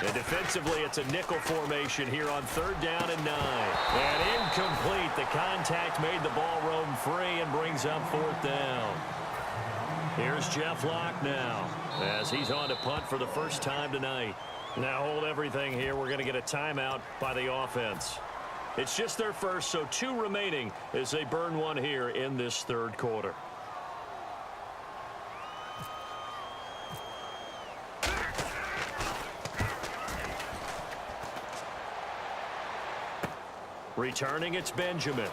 And defensively, it's a nickel formation here on 3rd down and 9. And incomplete. The contact made the ball roam free and brings up 4th down. Here's Jeff Locke now as he's on to punt for the first time tonight. Now hold everything here. We're going to get a timeout by the offense. It's just their first, so 2 remaining as they burn one here in this 3rd quarter. Returning, it's Benjamin.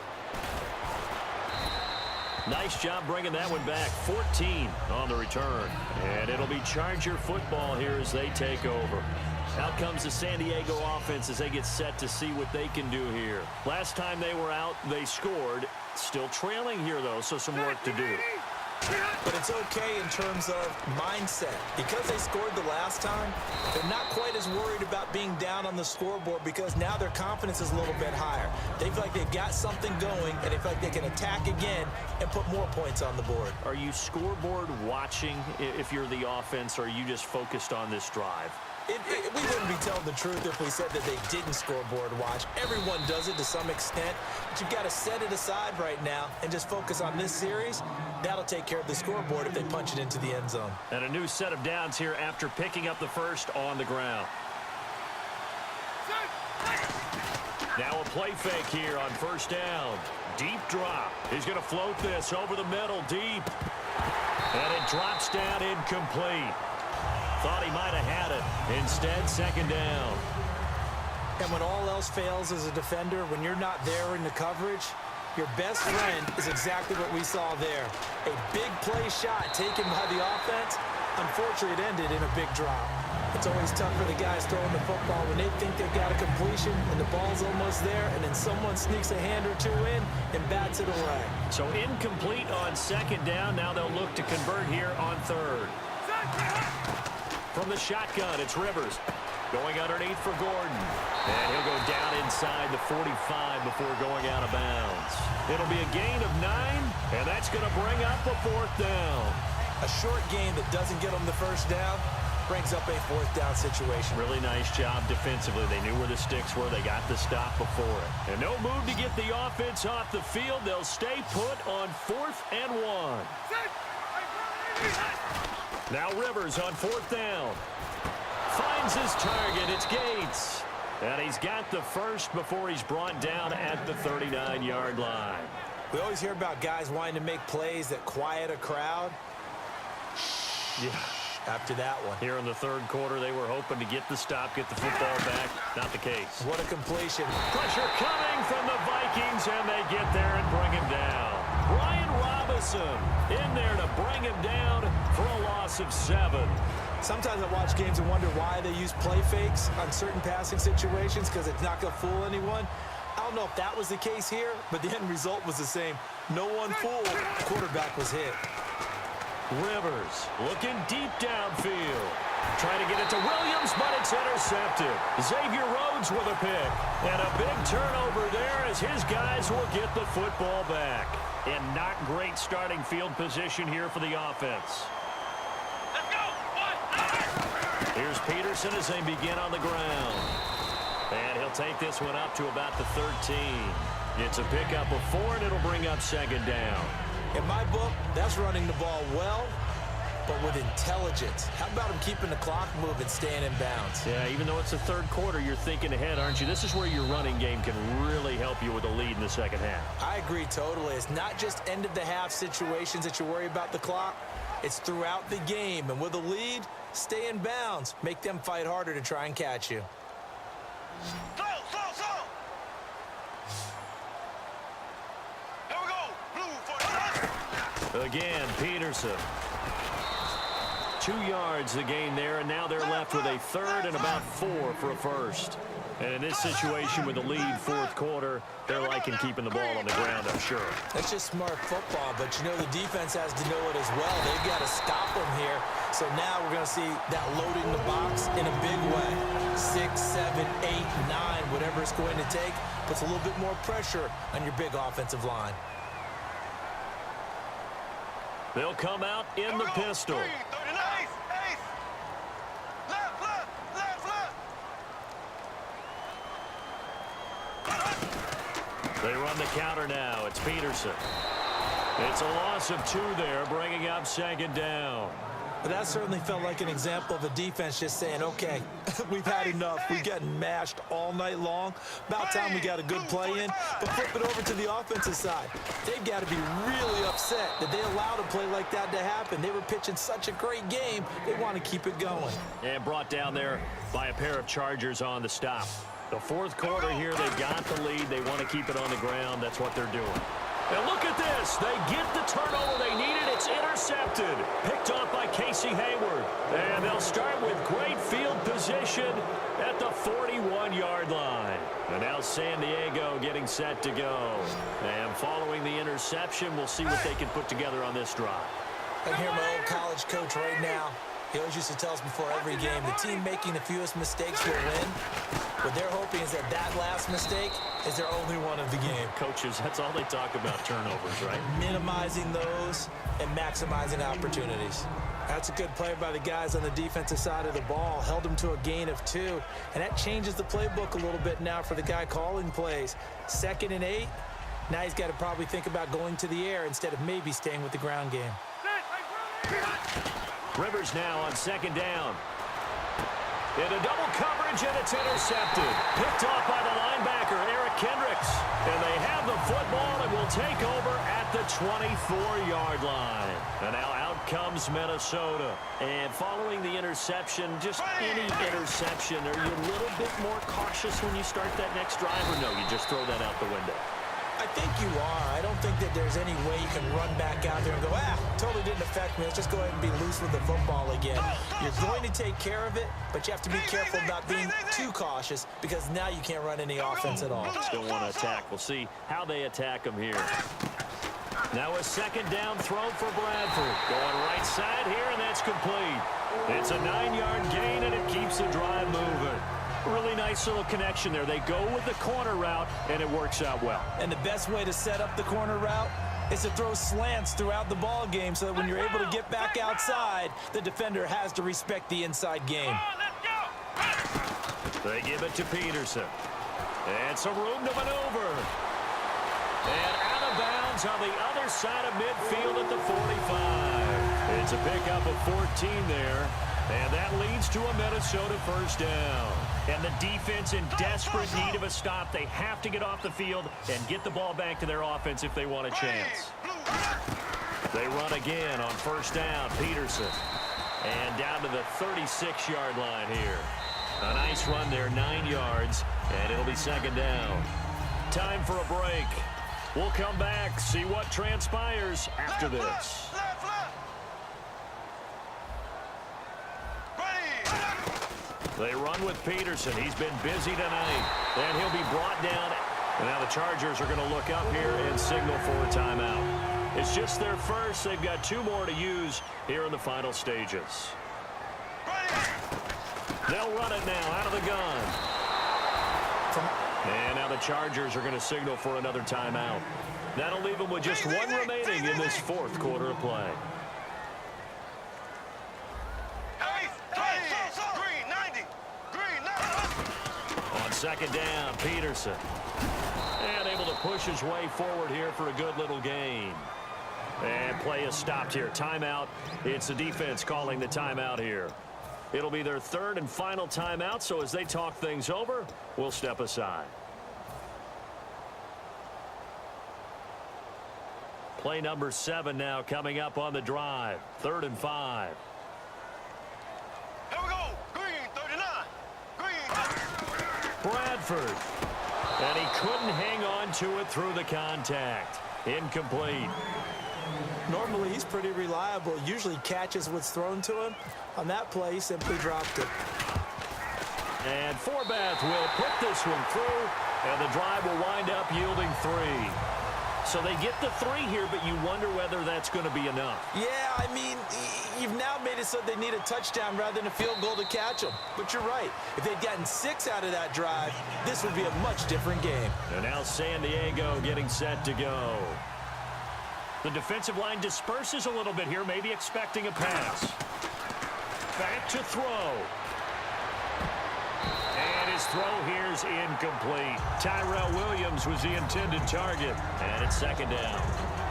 Nice job bringing that one back. 14 on the return. And it'll be Charger football here as they take over. Out comes the San Diego offense as they get set to see what they can do here. Last time they were out, they scored. Still trailing here, though, so some work to do. But it's okay in terms of mindset. Because they scored the last time, they're not quite as worried about being down on the scoreboard because now their confidence is a little bit higher. They feel like they've got something going, and they feel like they can attack again and put more points on the board. Are you scoreboard watching if you're the offense, or are you just focused on this drive? We wouldn't be telling the truth if we said that they didn't scoreboard watch. Everyone does it to some extent, but you've got to set it aside right now and just focus on this series. That'll take care of the scoreboard if they punch it into the end zone. And a new set of downs here after picking up the first on the ground. Now a play fake here on 1st down. Deep drop. He's going to float this over the middle deep. And it drops down incomplete. Thought he might have had it. Instead, 2nd down. And when all else fails as a defender, when you're not there in the coverage, your best friend is exactly what we saw there. A big play shot taken by the offense. Unfortunately, it ended in a big drop. It's always tough for the guys throwing the football when they think they've got a completion and the ball's almost there, and then someone sneaks a hand or 2 in and bats it away. So incomplete on 2nd down. Now they'll look to convert here on 3rd. From the shotgun, it's Rivers. Going underneath for Gordon. And he'll go down inside the 45 before going out of bounds. It'll be a gain of 9, and that's going to bring up a 4th down. A short gain that doesn't get them the first down brings up a 4th down situation. Really nice job defensively. They knew where the sticks were. They got the stop before it. And no move to get the offense off the field. They'll stay put on 4th and 1. Now Rivers on 4th down. Finds his target. It's Gates. And he's got the first before he's brought down at the 39-yard line. We always hear about guys wanting to make plays that quiet a crowd. Yeah. After that one. Here in the 3rd quarter, they were hoping to get the stop, get the football back. Not the case. What a completion. Pressure coming from the Vikings, and they get there and bring him down. Brian Robinson in there to bring him down for a loss of 7. Sometimes I watch games and wonder why they use play fakes on certain passing situations because it's not going to fool anyone. I don't know if that was the case here, but the end result was the same. No one fooled. The quarterback was hit. Rivers looking deep downfield. Trying to get it to Williams, but it's intercepted. Xavier Rhodes with a pick. And a big turnover there as his guys will get the football back. And not great starting field position here for the offense. Let's go! Here's Peterson as they begin on the ground. And he'll take this one up to about the 13. It's a pickup of 4, and it'll bring up 2nd down. In my book, that's running the ball well, but with intelligence. How about him keeping the clock moving, staying in bounds? Yeah, even though it's the 3rd quarter, you're thinking ahead, aren't you? This is where your running game can really help you with a lead in the 2nd half. I agree totally. It's not just end-of-the-half situations that you worry about the clock. It's throughout the game. And with a lead, stay in bounds. Make them fight harder to try and catch you. Slow! Here we go! Blue for the Again, Peterson. 2 yards the gain there, and now they're left with a 3rd and about 4 for a first. And in this situation with the lead 4th quarter, they're liking keeping the ball on the ground, I'm sure. That's just smart football, but you know the defense has to know it as well. They've got to stop them here. So now we're going to see that loading the box in a big way. 6, 7, 8, 9, whatever it's going to take, puts a little bit more pressure on your big offensive line. They'll come out in the pistol. 39. Ace! Left! They run the counter now. It's Peterson. It's a loss of 2 there, bringing up second down. But that certainly felt like an example of a defense just saying, okay, we've had enough. We've gotten mashed all night long. About time we got a good play in. But flip it over to the offensive side. They've got to be really upset that they allowed a play like that to happen. They were pitching such a great game. They want to keep it going. And brought down there by a pair of Chargers on the stop. The fourth quarter here, they've got the lead. They want to keep it on the ground. That's what they're doing. And look at this. They get the turnover they needed. It's intercepted. Picked off by Casey Hayward. And they'll start with great field position at the 41-yard line. And now San Diego getting set to go. And following the interception, we'll see what they can put together on this drive. I hear my old college coach right now. He always used to tell us before every game, the team making the fewest mistakes will win. What they're hoping is that that last mistake is their only one of the game. Coaches, that's all they talk about, turnovers, right? Minimizing those and maximizing opportunities. That's a good play by the guys on the defensive side of the ball. Held them to a gain of 2. And that changes the playbook a little bit now for the guy calling plays. 2nd and 8. Now he's got to probably think about going to the air instead of maybe staying with the ground game. Rivers now on 2nd down. In a double coverage, and it's intercepted. Picked off by the linebacker, Eric Kendricks. And they have the football and will take over at the 24-yard line. And now out comes Minnesota. And following the interception, just any interception, are you a little bit more cautious when you start that next drive, or no, you just throw that out the window? I think you are. I don't think that there's any way you can run back out there and go, totally didn't affect me. Let's just go ahead and be loose with the football again. You're going to take care of it, but you have to be careful about being too cautious because now you can't run any offense at all. Still want to attack. We'll see how they attack them here. Now a 2nd down throw for Bradford. Going right side here, and that's complete. It's a 9-yard gain, and it keeps the drive moving. Really nice little connection there. They go with the corner route, and it works out well. And the best way to set up the corner route is to throw slants throughout the ball game so that when you're able to get back outside, the defender has to respect the inside game. They give it to Peterson. And some room to maneuver. And out of bounds on the other side of midfield at the 45. It's a pickup of 14 there. And that leads to a Minnesota first down. And the defense in desperate need of a stop. They have to get off the field and get the ball back to their offense if they want a chance. They run again on first down. Peterson. And down to the 36-yard line here. A nice run there, 9 yards. And it'll be 2nd down. Time for a break. We'll come back, see what transpires after this. They run with Peterson. He's been busy tonight. And he'll be brought down. And now the Chargers are going to look up here and signal for a timeout. It's just their first. They've got 2 more to use here in the final stages. They'll run it now out of the gun. And now the Chargers are going to signal for another timeout. That'll leave them with just 1 remaining in this 4th quarter of play. On 2nd down, Peterson. And able to push his way forward here for a good little gain. And play is stopped here. Timeout. It's the defense calling the timeout here. It'll be their 3rd and final timeout, so as they talk things over, we'll step aside. Play number 7 now coming up on the drive. 3rd and 5. Here we go. Green, 39. Green. Bradford. And he couldn't hang on to it through the contact. Incomplete. Normally, he's pretty reliable. Usually catches what's thrown to him. On that play, he simply dropped it. And Forbath will put this one through, and the drive will wind up yielding 3. So they get the 3 here, but you wonder whether that's going to be enough. Yeah, I mean, you've now made it so they need a touchdown rather than a field goal to catch them. But you're right. If they'd gotten 6 out of that drive, this would be a much different game. And now San Diego getting set to go. The defensive line disperses a little bit here, maybe expecting a pass. Back to throw. And his throw here's incomplete. Tyrell Williams was the intended target, and it's second down.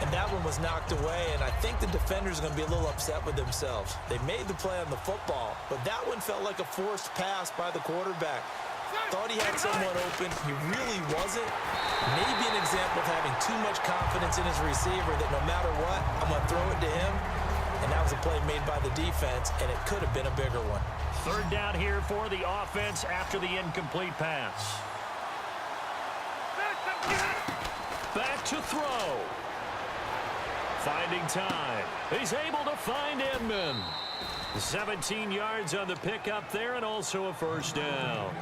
And that one was knocked away, and I think the defenders are going to be a little upset with themselves. They made the play on the football, but that one felt like a forced pass by the quarterback. Thought he had someone open. He really wasn't. Maybe an example of having too much confidence in his receiver that no matter what, I'm going to throw it to him. And that was a play made by the defense, and it could have been a bigger one. Third down here for the offense after the incomplete pass. Back to throw. Finding time. He's able to find Edmond. 17 yards on the pickup there and also a first down.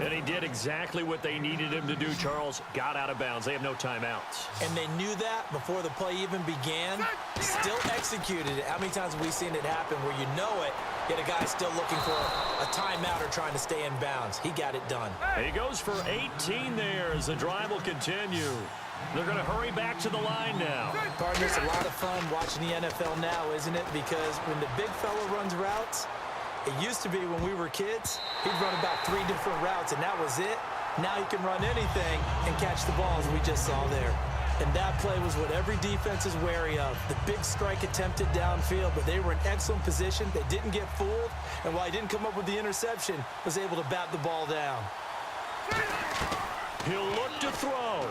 And he did exactly what they needed him to do, Charles. Got out of bounds. They have no timeouts. And they knew that before the play even began. Still executed it. How many times have we seen it happen where you know it, yet a guy's still looking for a timeout or trying to stay in bounds? He got it done. He goes for 18 there as the drive will continue. They're going to hurry back to the line now. Partner, it's a lot of fun watching the NFL now, isn't it? Because when the big fella runs routes, it used to be when we were kids, he'd run about 3 different routes, and that was it. Now he can run anything and catch the ball, as we just saw there. And that play was what every defense is wary of. The big strike attempted downfield, but they were in excellent position. They didn't get fooled, and while he didn't come up with the interception, was able to bat the ball down. He'll look to throw.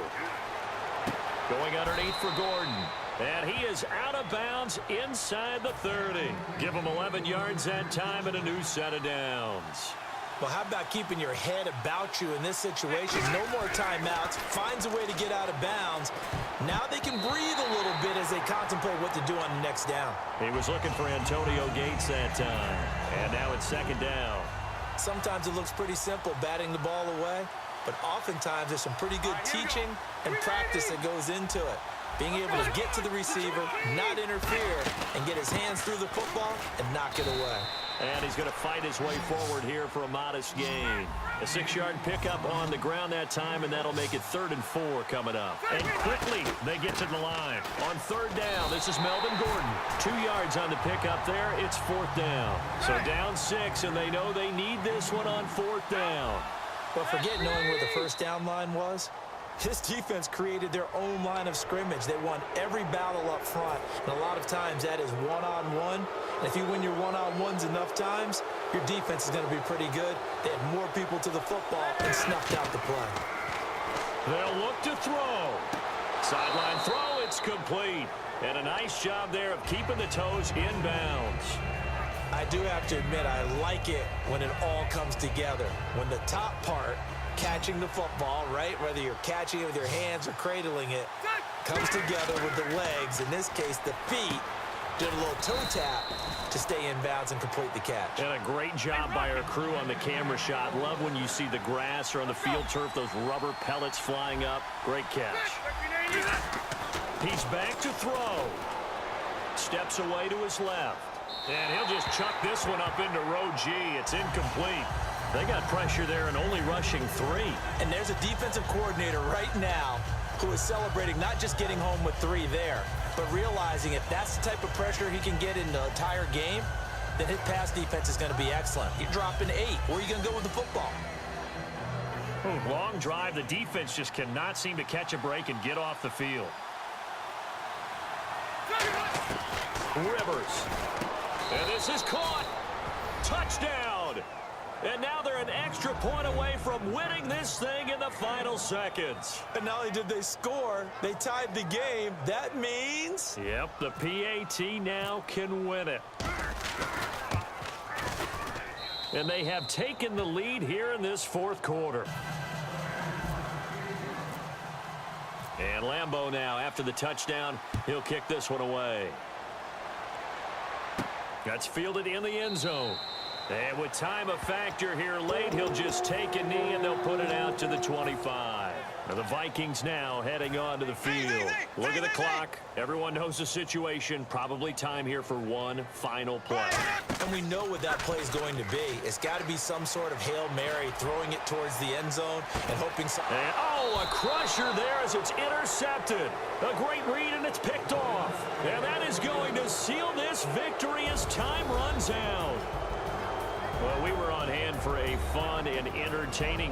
Going underneath for Gordon. And he is out of bounds inside the 30. Give him 11 yards that time and a new set of downs. Well, how about keeping your head about you in this situation? No more timeouts. Finds a way to get out of bounds. Now they can breathe a little bit as they contemplate what to do on the next down. He was looking for Antonio Gates that time. And now it's second down. Sometimes it looks pretty simple, batting the ball away. But oftentimes there's some pretty good teaching and practice that goes into it. Being able to get to the receiver, not interfere, and get his hands through the football and knock it away. And he's going to fight his way forward here for a modest gain. A 6-yard pickup on the ground that time, and that'll make it 3rd and 4 coming up. And quickly, they get to the line. On 3rd down, this is Melvin Gordon. 2 yards on the pickup there. It's 4th down. So down 6, and they know they need this one on 4th down. But forget knowing where the first down line was. This defense created their own line of scrimmage. They won every battle up front, and a lot of times that is one-on-one. And if you win your one-on-ones enough times, your defense is going to be pretty good. They had more people to the football and snuffed out the play. They'll look to throw. Sideline throw, it's complete. And a nice job there of keeping the toes in bounds. I do have to admit, I like it when it all comes together. When the top part, catching the football, right, whether you're catching it with your hands or cradling it, comes together with the legs, in this case the feet, did a little toe tap to stay in bounds and complete the catch. And a great job by our crew on the camera shot. Love when you see the grass or on the field turf, those rubber pellets flying up. Great catch. He's back to throw. Steps away to his left. And he'll just chuck this one up into row G. It's incomplete. They got pressure there and only rushing 3. And there's a defensive coordinator right now who is celebrating not just getting home with 3 there, but realizing if that's the type of pressure he can get in the entire game, then his pass defense is going to be excellent. You're dropping 8. Where are you going to go with the football? Long drive. The defense just cannot seem to catch a break and get off the field. Rivers. And this is caught. Touchdown. And now they're an extra point away from winning this thing in the final seconds. And not only did they score, they tied the game. That means... Yep, the PAT now can win it. And they have taken the lead here in this 4th quarter. And Lambeau now, after the touchdown, he'll kick this one away. That's fielded in the end zone. And with time a factor here late, he'll just take a knee and they'll put it out to the 25. Now the Vikings now heading on to the field. Look at the clock. Everyone knows the situation. Probably time here for one final play. And we know what that play is going to be. It's got to be some sort of Hail Mary, throwing it towards the end zone and hoping something. And, a crusher there as it's intercepted. A great read and it's picked off. And that is going to seal this victory as time runs out. Well, we were on hand for a fun and entertaining